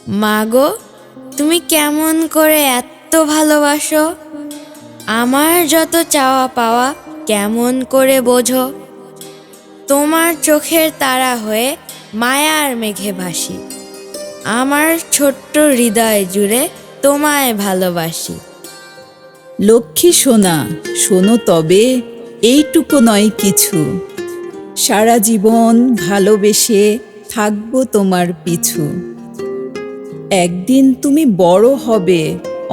মাগো, তুমি কেমন করে এত ভালোবাসো? আমার যত চাওয়া পাওয়া কেমন করে বোঝো? তোমার চোখের তারা হয়ে মায়ার মেঘে ভাসি, আমার ছোট্ট হৃদয় জুড়ে তোমায় ভালোবাসি। লক্ষ্মী সোনা, শোনো তবে এইটুকু নয় কিছু, সারা জীবন ভালোবেসে থাকবো তোমার পিছু। একদিন তুমি বড় হবে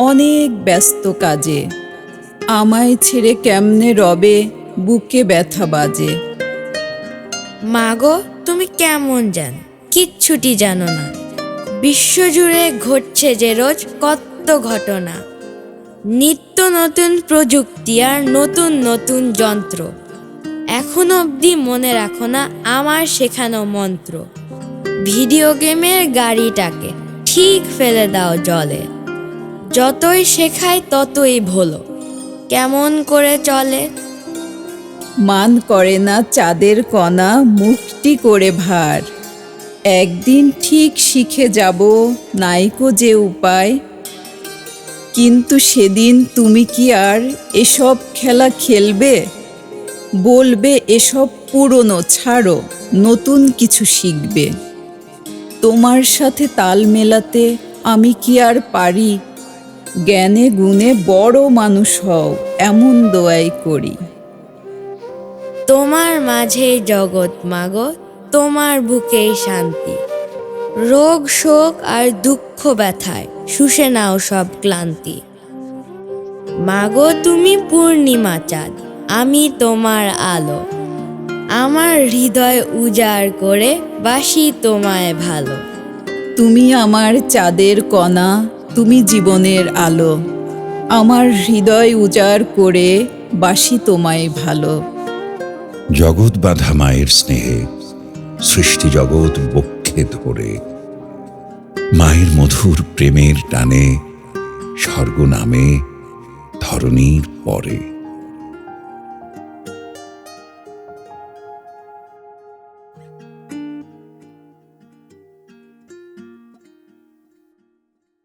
অনেক ব্যস্ত কাজে, আমায় ছেড়ে কেমনে রবে বুকে ব্যথা বাজে। মাগো, তুমি কেমন জানো? কিচ্ছুটি জানো না। বিশ্বজুড়ে ঘটছে যে রোজ কত ঘটনা, নিত্য নতুন প্রযুক্তি আর নতুন নতুন যন্ত্র। এখন অবধি মনে রাখো না আমার শেখানো মন্ত্র। ভিডিও গেমের গাড়িটাকে ঠিক ফেলে দাও জলে, যতই শেখাই ততই ভোলো কেমন করে চলে। মান করে না চাঁদের কণা মুখটি করে ভার, একদিন ঠিক শিখে যাব নাইকো যে উপায়। কিন্তু সেদিন তুমি কি আর এসব খেলা খেলবে? বলবে এসব পুরনো ছাড়ো, নতুন কিছু শিখবে। তোমার সাথে তাল মেলাতে আমি কি আর পারি? জ্ঞানে গুণে বড় মানুষ হও এমন দোয়াই করি। তোমার মাঝেই জগৎ মাগো, তোমার বুকেই শান্তি। রোগ শোক আর দুঃখ ব্যথায় শুষে নাও সব ক্লান্তি। মাগো, তুমি পূর্ণিমা চাঁদ, আমি তোমার আলো, আমার হৃদয় উজাড় করে বাসি তোমায় ভালো। তুমি আমার চাঁদের কণা, তুমি জীবনের আলো, আমার হৃদয় উজাড় করে বাসি তোমায় ভালো। জগৎ বাঁধা মায়ের স্নেহে সৃষ্টি জগৎ বক্ষে ধরে, মায়ের মধুর প্রেমের টানে স্বর্গ নামে ধরণীর পরে।